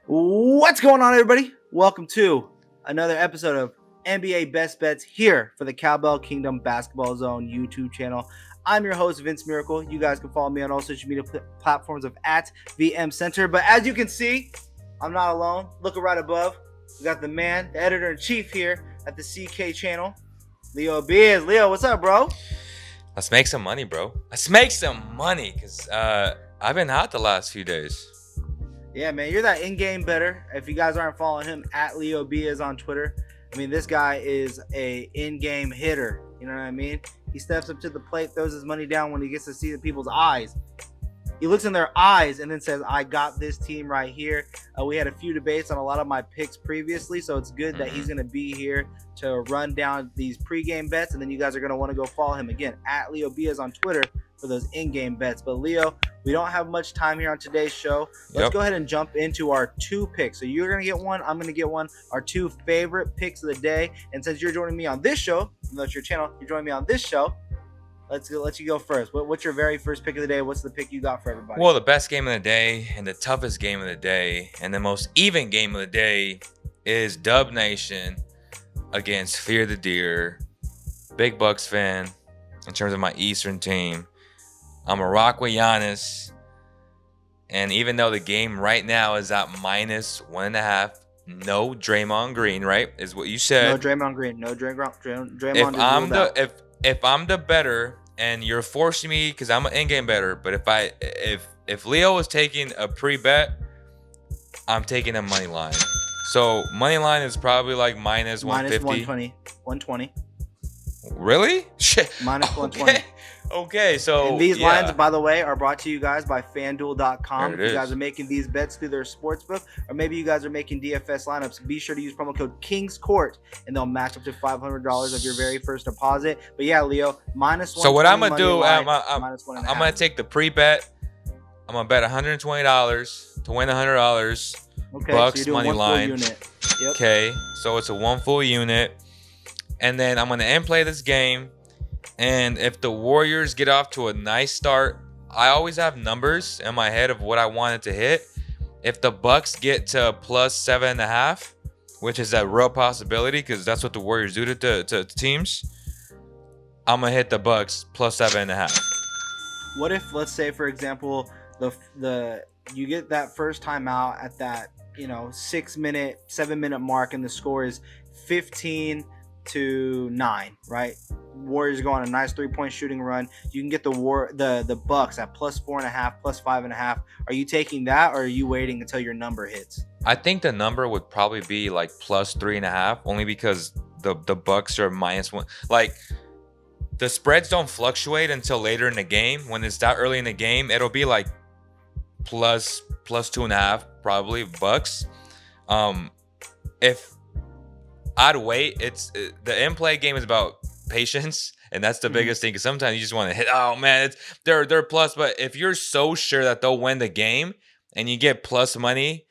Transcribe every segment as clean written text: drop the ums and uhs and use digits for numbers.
What's going on, everybody? Welcome to another episode of NBA Best Bets here for the Cowbell Kingdom Basketball Zone YouTube channel. I'm your host, Vince Miracle. You guys can follow me on all social media platforms of @VM Center. But as you can see, I'm not alone. Looking right above, we got the man, the editor-in-chief here at the CK channel, Leo Beers. Leo, what's up, bro? Let's make some money, bro. Let's make some money because I've been hot the last few days. Yeah, man, you're that in-game better. If you guys aren't following him, @Leo Biaz on Twitter. I mean, this guy is a in-game hitter. You know what I mean? He steps up to the plate, throws his money down when he gets to see the people's eyes. He looks in their eyes and then says, I got this team right here. We had a few debates on a lot of my picks previously, so it's good that he's going to be here to run down these pregame bets, and then you guys are going to want to go follow him again, @Leo Biaz on Twitter for those in-game bets. But Leo, we don't have much time here on today's show. Let's go ahead and jump into our two picks. So you're going to get one, I'm going to get one, our two favorite picks of the day. And since you're joining me on this show, even though it's your channel, you're joining me on this show, let's let you go first. What's your very first pick of the day? What's the pick you got for everybody? Well, the best game of the day and the toughest game of the day and the most even game of the day is Dub Nation against Fear the Deer. Big Bucks fan in terms of my Eastern team. I'm a rock with Giannis. And even though the game right now is at -1.5, no Draymond Green, right? Is what you said. No Draymond Green. No Draymond. If I'm the better and you're forcing me because I'm an in-game better, but if Leo was taking a pre-bet, I'm taking a money line. So money line is probably like -150. Minus 120. Really? Shit. Minus 120. Okay, so and these lines, by the way, are brought to you guys by FanDuel.com. If you guys are making these bets through their sportsbook, or maybe you guys are making DFS lineups, be sure to use promo code KingsCourt, and they'll match up to $500 of your very first deposit. But yeah, Leo, -120. So what I'm gonna do, I'm gonna take the pre-bet. I'm gonna bet $120 to win $100. Okay, Bucks so you're money doing one line. full unit. Yep. Okay, so it's a one full unit, and then I'm gonna end play this game. And if the Warriors get off to a nice start, I always have numbers in my head of what I wanted to hit. If the Bucks get to +7.5, which is a real possibility because that's what the Warriors do to teams, I'm gonna hit the Bucks +7.5. What if, let's say, for example, the you get that first time out at that 7-minute mark, and the score is 15-9, right? Warriors go on a nice 3-point shooting run. You can get the Bucks at +4.5, +5.5. Are you taking that, or are you waiting until your number hits? I think the number would probably be like +3.5, only because the Bucks are -1. Like, the spreads don't fluctuate until later in the game. When it's that early in the game, it'll be like +2.5 probably Bucks. If I'd wait, the in-play game is about patience, and that's the biggest thing, because sometimes you just want to hit, oh man, they're plus. But if you're so sure that they'll win the game and you get plus money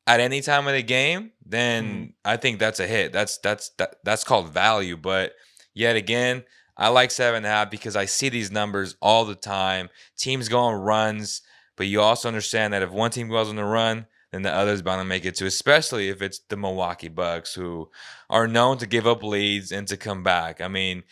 at any time of the game, then I think that's a hit. That's called value. But yet again, I like 7.5 because I see these numbers all the time. Teams go on runs, but you also understand that if one team goes on a run, then the other's bound to make it too, especially if it's the Milwaukee Bucks, who are known to give up leads and to come back. I mean,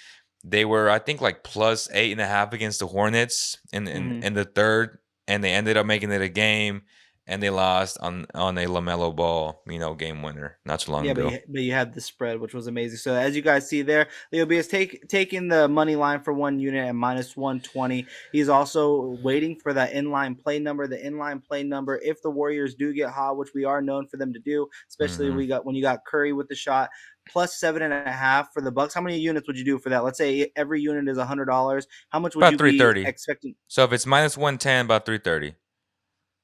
they were, I think, like +8.5 against the Hornets in the third, and they ended up making it a game, and they lost on a LaMelo Ball, game winner not too long ago. But you had the spread, which was amazing. So as you guys see there, Leo B is taking the money line for one unit at -120. He's also waiting for that inline play number. The inline play number, if the Warriors do get hot, which we are known for them to do, especially when you got Curry with the shot, +7.5 for the Bucks. How many units would you do for that? Let's say every unit is $100. How much would about you be expecting? So if it's -110, about 330.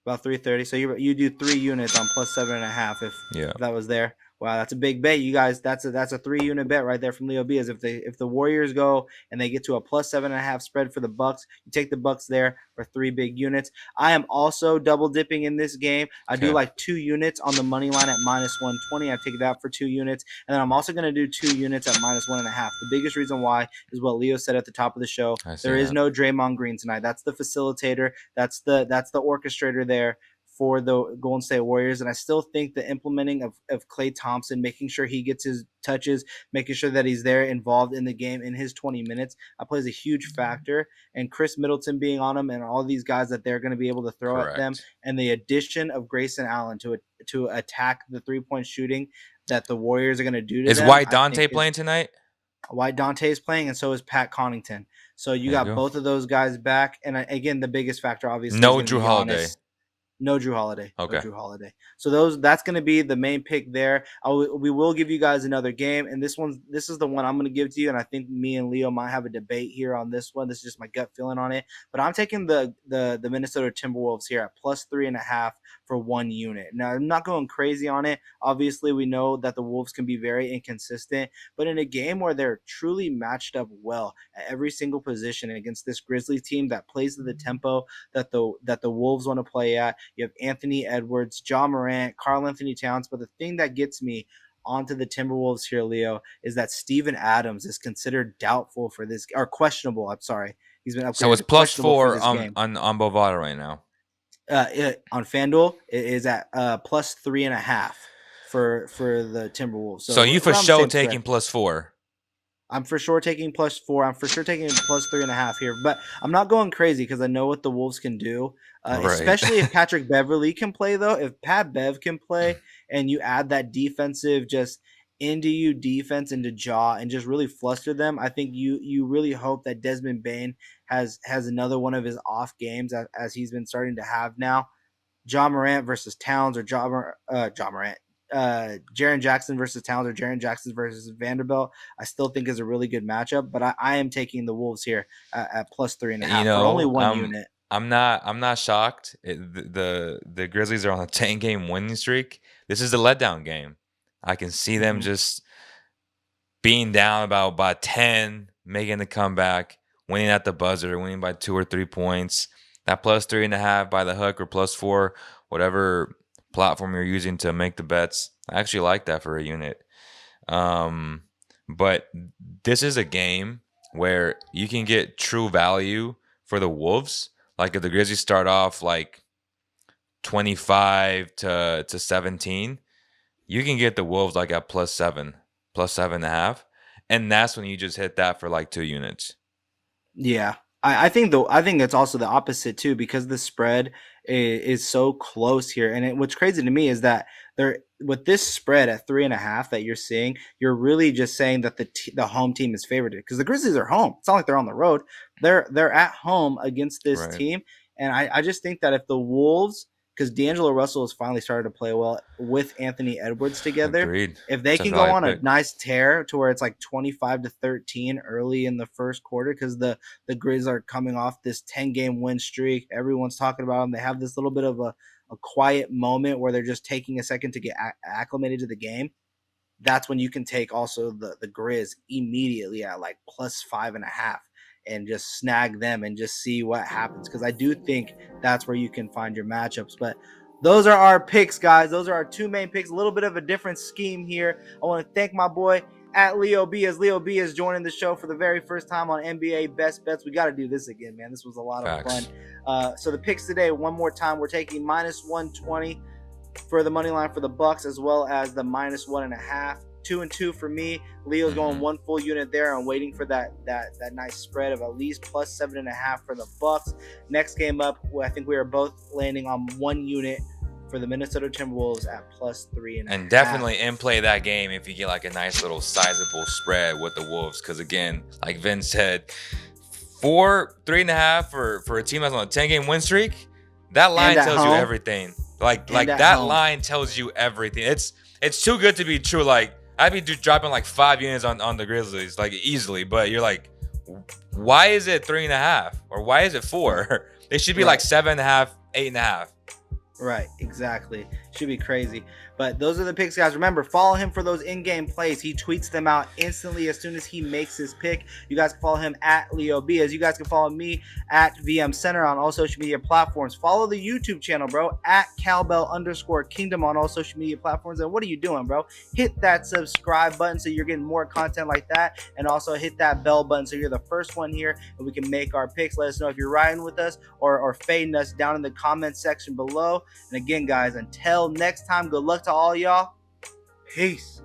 About 330. So you do 3 units on +7.5 if that was there. Wow, that's a big bet, you guys. That's a 3-unit bet right there from Leo B. As if the Warriors go and they get to a +7.5 spread for the Bucks, you take the Bucks there for 3 big units. I am also double dipping in this game. I do like 2 units on the money line at -120. I take that for 2 units, and then I'm also going to do 2 units at -1.5. The biggest reason why is what Leo said at the top of the show. There is no Draymond Green tonight. That's the facilitator. That's the orchestrator there for the Golden State Warriors. And I still think the implementing of Klay Thompson, making sure he gets his touches, making sure that he's there involved in the game in his 20 minutes, plays a huge factor. And Chris Middleton being on him and all these guys that they're going to be able to throw at them, Correct. and the addition of Grayson Allen to attack the 3-point shooting that the Warriors are going to do to Is them, White I think Dante playing tonight? White Dante is playing, and so is Pat Connaughton. So you There you got go. both of those guys back. And again, the biggest factor obviously is No going to Drew be Holiday. Giannis. No Drew Holiday. No Okay. Drew Holiday. So that's going to be the main pick there. We will give you guys another game, and this is the one I'm going to give to you. And I think me and Leo might have a debate here on this one. This is just my gut feeling on it. But I'm taking the Minnesota Timberwolves here at +3.5 for 1 unit. Now I'm not going crazy on it. Obviously, we know that the Wolves can be very inconsistent, but in a game where they're truly matched up well at every single position against this Grizzlies team that plays to the tempo that the Wolves want to play at. You have Anthony Edwards, Ja Morant, Karl Anthony Towns. But the thing that gets me onto the Timberwolves here, Leo, is that Steven Adams is considered doubtful for this, or questionable. I'm sorry. He's been upgraded So it's to questionable for +4 this on game. on Bovada right now. On FanDuel, it is at +3.5 for the Timberwolves. So you for around the sure same taking spread. +4. I'm for sure taking +4. I'm for sure taking +3.5 here, but I'm not going crazy because I know what the Wolves can do. Right. Especially if Patrick Beverly can play, though. If Pat Bev can play, and you add that defensive just into you defense into Ja and just really fluster them, I think you really hope that Desmond Bane has another one of his off games as he's been starting to have now. Ja Morant versus Towns, or Ja Morant. Jaren Jackson versus Towns, or Jaren Jackson versus Vanderbilt, I still think is a really good matchup. But I am taking the Wolves here at +3.5 for only 1 unit. I'm not shocked. The Grizzlies are on a 10-game winning streak. This is a letdown game. I can see them just being down about by 10, making the comeback, winning at the buzzer, winning by 2 or 3 points. That +3.5 by the hook, or +4, whatever platform you're using to make the bets. I actually like that for a unit. But this is a game where you can get true value for the Wolves. Like if the Grizzlies start off like 25 to 17, you can get the Wolves like at +7, +7.5, and that's when you just hit that for like 2 units. Yeah. I think it's also the opposite too, because the spread is so close here. And what's crazy to me is that with this spread at 3.5 that you're seeing, you're really just saying that the home team is favored, because the Grizzlies are home. It's not like they're on the road. They're at home against this team. And I just think that if the Wolves, because D'Angelo Russell has finally started to play well with Anthony Edwards together. Agreed. If they can go on a nice tear to where it's like 25-13 early in the first quarter, because the Grizz are coming off this 10-game win streak. Everyone's talking about them. They have this little bit of a quiet moment where they're just taking a second to get acclimated to the game. That's when you can take also the Grizz immediately at like +5.5 and just snag them and just see what happens, because I do think that's where you can find your matchups. But those are our picks, guys. Those are our 2 main picks. A little bit of a different scheme here. I want to thank my boy at Leo B, as Leo B is joining the show for the very first time on NBA Best Bets. We got to do this again, man. This was a lot of fun. So the picks today, one more time, we're taking -120 for the money line for the Bucks, as well as the -1.5. 2 and 2 for me. Leo's going 1 full unit there. I'm waiting for that nice spread of at least +7.5 for the Bucks. Next game up, I think we are both landing on 1 unit for the Minnesota Timberwolves at +3.5. And definitely in play that game if you get like a nice little sizable spread with the Wolves, because again, like Vince said, 3.5 for a team that's on a 10-game win streak. That line tells you everything. Like that line tells you everything. It's too good to be true. Like I'd be dropping like 5 units on the Grizzlies like easily, but you're like, why is it 3.5 or why is it 4? They should be like 7.5, 8.5. Right, exactly. Should be crazy. But those are the picks, guys. Remember, follow him for those in-game plays. He tweets them out instantly as soon as he makes his pick. You guys can follow him at Leo B. As you guys can follow me at VM Center on all social media platforms. Follow the YouTube channel, bro, at Cowbell_Kingdom on all social media platforms. And what are you doing, bro? Hit that subscribe button so you're getting more content like that. And also hit that bell button so you're the first one here and we can make our picks. Let us know if you're riding with us or fading us down in the comment section below. And again, guys, until next time, good luck to all y'all. Peace.